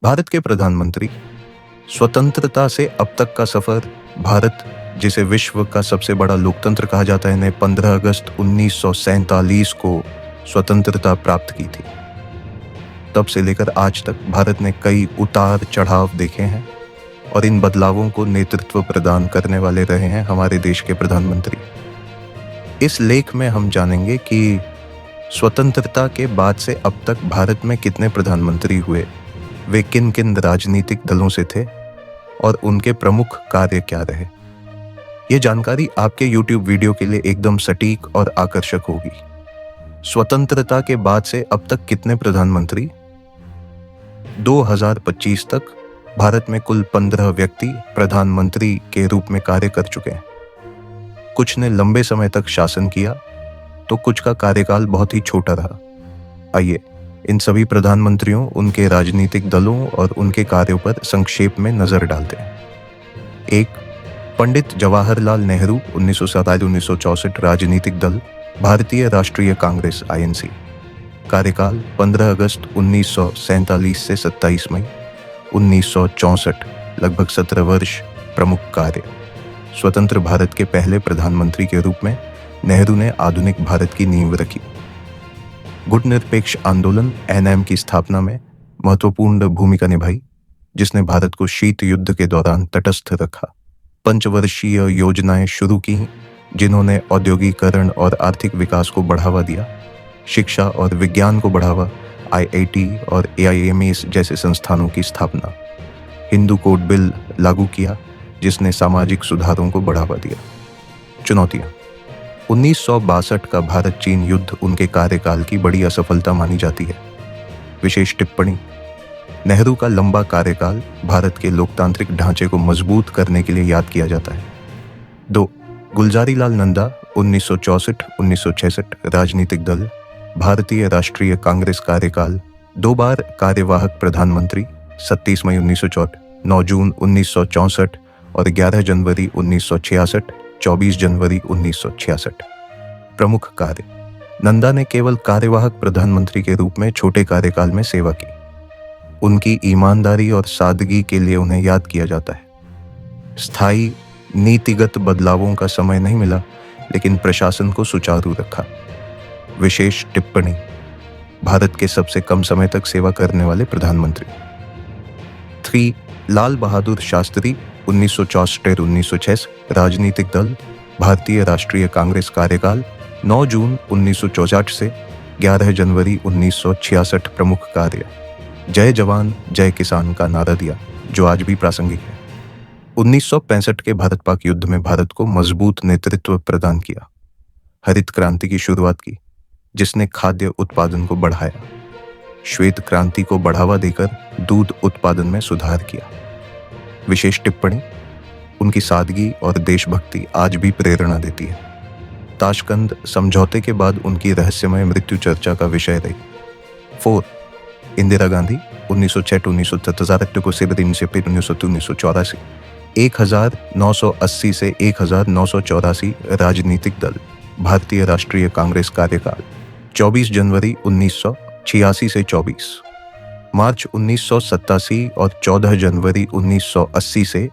भारत के प्रधानमंत्री, स्वतंत्रता से अब तक का सफर। भारत, जिसे विश्व का सबसे बड़ा लोकतंत्र कहा जाता है, ने 15 अगस्त 1947 को स्वतंत्रता प्राप्त की थी। तब से लेकर आज तक भारत ने कई उतार चढ़ाव देखे हैं और इन बदलावों को नेतृत्व प्रदान करने वाले रहे हैं हमारे देश के प्रधानमंत्री। इस लेख में हम जानेंगे कि स्वतंत्रता के बाद से अब तक भारत में कितने प्रधानमंत्री हुए, वे किन किन राजनीतिक दलों से थे और उनके प्रमुख कार्य क्या रहे। ये जानकारी आपके YouTube वीडियो के लिए एकदम सटीक और आकर्षक होगी। स्वतंत्रता के बाद से अब तक कितने प्रधानमंत्री? 2025 तक भारत में कुल 15 व्यक्ति प्रधानमंत्री के रूप में कार्य कर चुके हैं। कुछ ने लंबे समय तक शासन किया तो कुछ का कार्यकाल बहुत ही छोटा रहा। आइए इन सभी प्रधानमंत्रियों, उनके राजनीतिक दलों और उनके कार्यों पर संक्षेप में नजर डालते हैं। 1. पंडित जवाहरलाल नेहरू, 1947-1964, राजनीतिक दल भारतीय राष्ट्रीय कांग्रेस (INC), कार्यकाल 15 अगस्त 1947 से 27 मई 1964, लगभग 17 वर्ष। प्रमुख कार्य: स्वतंत्र भारत के पहले प्रधानमंत्री के रूप में नेहरू ने आधुनिक भारत की नींव रखी। गुटनिरपेक्ष आंदोलन (NM) की स्थापना में महत्वपूर्ण भूमिका निभाई, जिसने भारत को शीत युद्ध के दौरान तटस्थ रखा। पंचवर्षीय योजनाएं शुरू की, जिन्होंने औद्योगिकरण और आर्थिक विकास को बढ़ावा दिया। शिक्षा और विज्ञान को बढ़ावा, IIT और AIMS जैसे संस्थानों की स्थापना। हिंदू कोड बिल लागू किया, जिसने सामाजिक सुधारों को बढ़ावा दिया। चुनौतियां: 1962 का भारत चीन युद्ध उनके कार्यकाल की बड़ी असफलता मानी जाती है। विशेष टिप्पणी: नेहरू का लंबा कार्यकाल भारत के लोकतांत्रिक ढांचे को मजबूत करने के लिए याद किया जाता है। 2. गुलजारीलाल नंदा, 1964-1966, राजनीतिक दल भारतीय राष्ट्रीय कांग्रेस, कार्यकाल 2 बार कार्यवाहक प्रधानमंत्री, 27 मई 1964, 9 जून 1964 और 11 जनवरी 1966, 24 जनवरी 1966। प्रमुख कार्य: नंदा ने केवल कार्यवाहक प्रधानमंत्री के रूप में छोटे कार्यकाल में सेवा की। उनकी ईमानदारी और सादगी के लिए उन्हें याद किया जाता है। स्थायी नीतिगत बदलावों का समय नहीं मिला, लेकिन प्रशासन को सुचारू रखा। विशेष टिप्पणी: भारत के सबसे कम समय तक सेवा करने वाले प्रधानमंत्री। 3. लाल बहादुर शास्त्री, 1964-1966, राजनीतिक दल भारतीय राष्ट्रीय कांग्रेस, कार्यकाल 9 जून 1964 से 11 जनवरी 1966। प्रमुख कार्य: जय जवान जय किसान का नारा दिया, जो आज भी प्रासंगिक है। 1965 के भारत पाक युद्ध में भारत को मजबूत नेतृत्व प्रदान किया। हरित क्रांति की शुरुआत की, जिसने खाद्य उत्पादन को बढ़ाया। श्वेत क्रांति को बढ़ावा देकर दूध उत्पादन में सुधार किया। विशेष टिप्पणी: उनकी सादगी और देशभक्ति आज भी प्रेरणा देती है। ताशकंद समझौते के बाद उनकी रहस्यमय मृत्यु चर्चा का विषय रही। 4. इंदिरा गांधी, 1906-1973 को 1984, 1980 से 1984, राजनीतिक दल भारतीय राष्ट्रीय कांग्रेस, कार्यकाल 24 जनवरी 1986 से 24, मार्च 1987 और 14 जनवरी 1980 से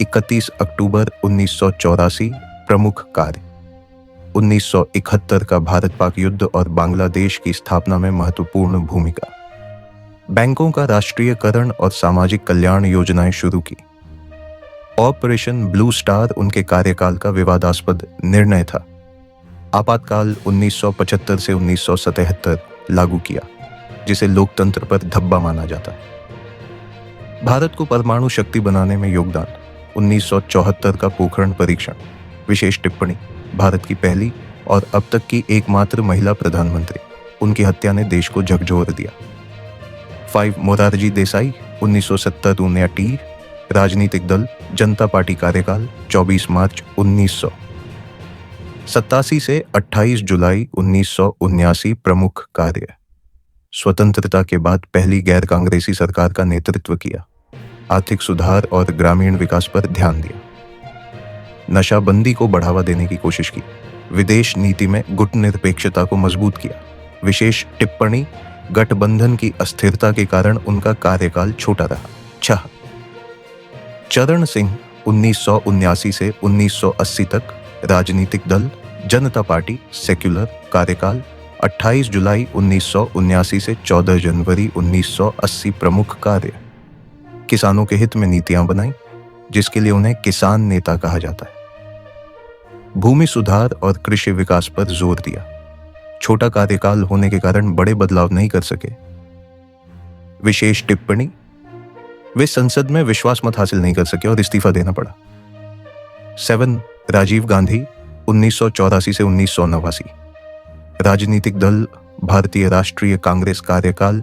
31 अक्टूबर 1984। प्रमुख कार्य: 1971 का भारत पाक युद्ध और बांग्लादेश की स्थापना में महत्वपूर्ण भूमिका। बैंकों का राष्ट्रीयकरण और सामाजिक कल्याण योजनाएं शुरू की। ऑपरेशन ब्लू स्टार उनके कार्यकाल का विवादास्पद निर्णय था। आपातकाल 1975 से 1977 लागू किया, जिसे लोकतंत्र पर धब्बा माना जाता है। भारत को परमाणु शक्ति बनाने में योगदान। 1974 का पोखरण परीक्षण। विशेष टिप्पणी: भारत की पहली और अब तक की एकमात्र महिला प्रधानमंत्री, उनकी हत्या ने देश को झकझोर दिया। 5. मोरारजी देसाई, 1970-1980, राजनीतिक दल जनता पार्टी, कार्यकाल 24 मार्च 1987 से 28 जुलाई 1979। प्रमुख कार्य: स्वतंत्रता के बाद पहली गैर कांग्रेसी सरकार का नेतृत्व किया। आर्थिक सुधार और ग्रामीण विकास पर ध्यान दिया। नशाबंदी को बढ़ावा देने की कोशिश की। विदेश नीति में गुटनिरपेक्षता को मजबूत किया। विशेष टिप्पणी: गठबंधन की अस्थिरता के कारण उनका कार्यकाल छोटा रहा। 6. चरण सिंह 1979 से 1980 तक राजनीतिक दल जनता पार्टी सेक्युलर, कार्यकाल 28 जुलाई 1979 से 14 जनवरी 1980, प्रमुख कार्य किसानों के हित में नीतियां बनाई, जिसके लिए उन्हें किसान नेता कहा जाता है। भूमि सुधार और कृषि विकास पर जोर दिया। छोटा कार्यकाल होने के कारण बड़े बदलाव नहीं कर सके। विशेष टिप्पणी, वे संसद में विश्वास मत हासिल नहीं कर सके और इस्तीफा देना पड़ा। 7. राजीव गांधी 1984 से 1989, राजनीतिक दल भारतीय राष्ट्रीय कांग्रेस, कार्यकाल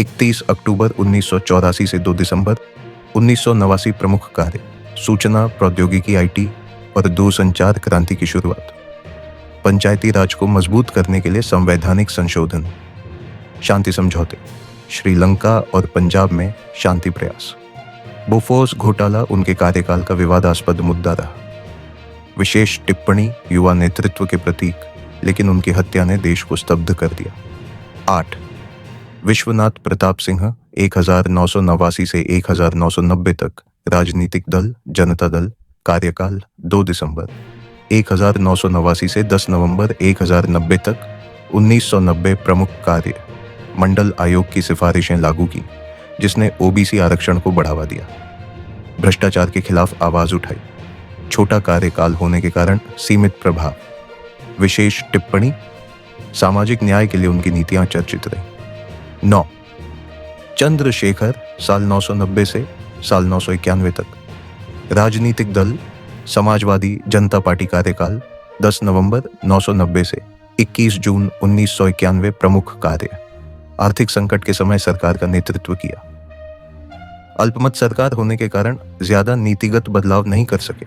31 अक्टूबर 1984 से 2 दिसंबर 1989, प्रमुख कार्य सूचना प्रौद्योगिकी IT और दूरसंचार क्रांति की शुरुआत, पंचायती राज को मजबूत करने के लिए संवैधानिक संशोधन, शांति समझौते, श्रीलंका और पंजाब में शांति प्रयास। बोफोर्स घोटाला उनके कार्यकाल का विवादास्पद मुद्दा रहा। विशेष टिप्पणी, युवा नेतृत्व के प्रतीक, लेकिन उनकी हत्या ने देश को स्तब्ध कर दिया। 8. विश्वनाथ प्रताप सिंह 1989 से 1990 तक राजनीतिक दल जनता दल, कार्यकाल 2 दिसंबर 1989 से 10 नवंबर 1090 तक 1990, प्रमुख कार्य मंडल आयोग की सिफारिशें लागू की, जिसने OBC आरक्षण को बढ़ावा दिया। भ्रष्टाचार के खिलाफ आवाज उठाई। छोटा कार्यकाल होने के कारण सीमित प्रभाव। विशेष टिप्पणी, सामाजिक न्याय के लिए उनकी नीतियां चर्चित रही। 9. चंद्रशेखर साल 990 से साल 991 तक, राजनीतिक दल समाजवादी जनता पार्टी, कार्यकाल 10 नवंबर 990 से 21 जून 1991, प्रमुख कार्य आर्थिक संकट के समय सरकार का नेतृत्व किया। अल्पमत सरकार होने के कारण ज्यादा नीतिगत बदलाव नहीं कर सके।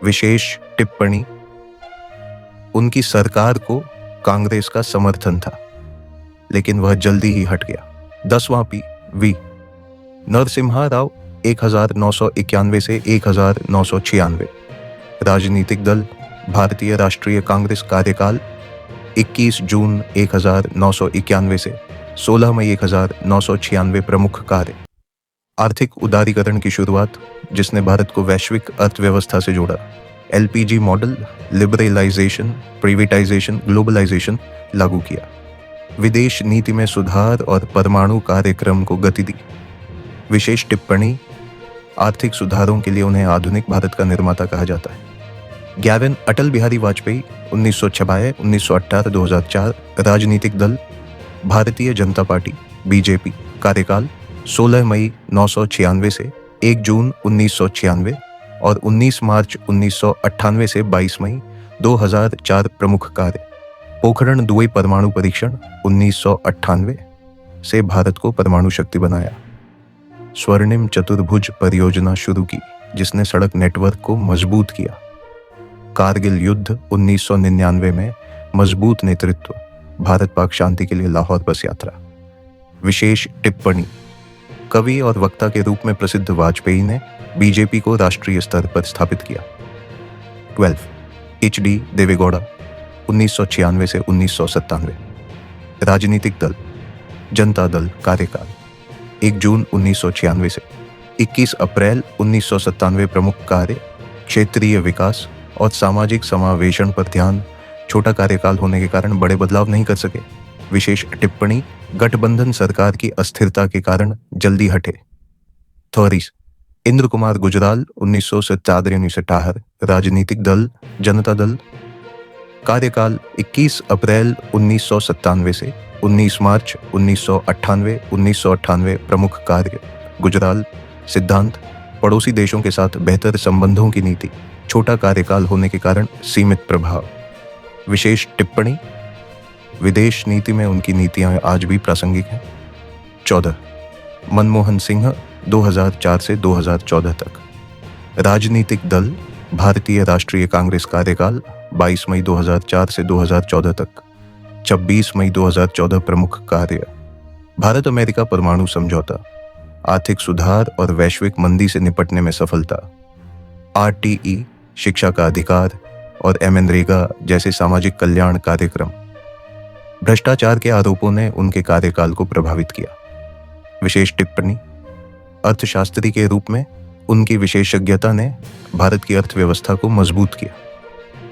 विशेष टिप्पणी, उनकी सरकार को कांग्रेस का समर्थन था, लेकिन वह जल्दी ही हट गया। 10वां वी नरसिम्हा राव 1991 से 1996, राजनीतिक दल भारतीय राष्ट्रीय कांग्रेस, कार्यकाल 21 जून 1991 से 16 मई 1996, प्रमुख कार्य आर्थिक उदारीकरण की शुरुआत, जिसने भारत को वैश्विक अर्थव्यवस्था से जोड़ा। LPG model, liberalisation, privatisation, globalisation लागू किया। विदेश नीति में सुधार और परमाणु कार्यक्रम को गति दी। विशेष टिप्पणी, आर्थिक सुधारों के लिए उन्हें आधुनिक भारत का निर्माता कहा जाता है। 11. अटल बिहारी वाजपेयी 1996, 1918, 2004, राजनीतिक दल भारतीय जनता पार्टी BJP, कार्यकाल 16 मई 1996 से 1 जून 1996 और 19 मार्च 1998 से 22 मई 2004, प्रमुख कार्य पोखरण 2 परमाणु परीक्षण 1998 से भारत को परमाणु शक्ति बनाया। स्वर्णिम चतुर्भुज परियोजना शुरू की, जिसने सड़क नेटवर्क को मजबूत किया। कारगिल युद्ध 1999 में मजबूत नेतृत्व, भारत पाक शांति के लिए लाहौर बस यात्रा। विशेष टिप्पणी, कवि और वक्ता के रूप में प्रसिद्ध वाजपेयी ने BJP को राष्ट्रीय स्तर पर स्थापित किया। 12. HD देवेगौड़ा 1996 से 1997, राजनीतिक दल जनता दल, कार्यकाल 1 जून 1996 से 21 अप्रैल 1997, प्रमुख कार्य क्षेत्रीय विकास और सामाजिक समावेशन पर ध्यान। छोटा कार्यकाल होने के कारण बड़े बदलाव नहीं कर सके। विशेष टिप्पणी, गठबंधन सरकार की अस्थिरता के कारण जल्दी हटे। थॉरीज इंद्र कुमार गुजराल 1967, राजनीतिक दल जनता दल, कार्यकाल 21 अप्रैल 1997 से 19 मार्च 1998, 1998, प्रमुख कार्य गुजराल सिद्धांत, पड़ोसी देशों के साथ बेहतर संबंधों की नीति। छोटा कार्यकाल होने के कारण सीमित प्रभाव। विशेष टिप्पणी, विदेश नीति में उनकी नीतियां आज भी प्रासंगिक हैं। 14. मनमोहन सिंह 2004 से 2014 तक, राजनीतिक दल भारतीय राष्ट्रीय कांग्रेस, कार्यकाल 22 मई 2004 से 2014 तक, 26 मई 2014, प्रमुख कार्य भारत अमेरिका परमाणु समझौता, आर्थिक सुधार और वैश्विक मंदी से निपटने में सफलता, RTE शिक्षा का अधिकार और MNREGA जैसे सामाजिक कल्याण कार्यक्रम। भ्रष्टाचार के आरोपों ने उनके कार्यकाल को प्रभावित किया। विशेष टिप्पणी: अर्थशास्त्री के रूप में उनकी विशेषज्ञता ने भारत की अर्थव्यवस्था को मजबूत किया।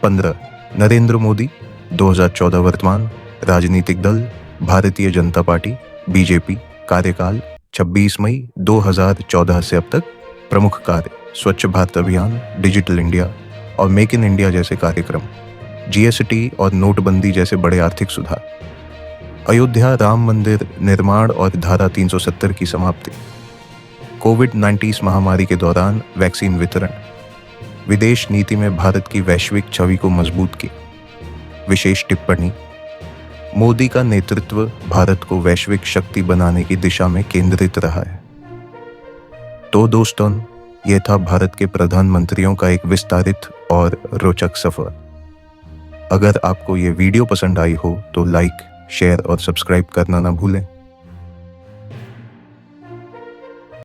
15 नरेंद्र मोदी 2014 वर्तमान राजनीतिक दल भारतीय जनता पार्टी बीजेपी कार्यकाल 26 मई 2014 से अब तक प्रमुख कार्य: स्वच्छ भारत अभियान, डिजिटल इंडिया और मेक इन इंडिया जैसे कार्यक्रम, जीएसटी और नोटबंदी जैसे बड़े आर्थिक सुधार, अयोध्या राम मंदिर निर्माण और धारा 370 की समाप्ति, कोविड-19 महामारी के दौरान वैक्सीन वितरण, विदेश नीति में भारत की वैश्विक छवि को मजबूत किया। विशेष टिप्पणी: मोदी का नेतृत्व भारत को वैश्विक शक्ति बनाने की दिशा में केंद्रित रहा है। तो दोस्तों, यह था भारत के प्रधानमंत्रियों का एक विस्तारित और रोचक सफर। अगर आपको ये वीडियो पसंद आई हो तो लाइक, शेयर और सब्सक्राइब करना ना भूलें।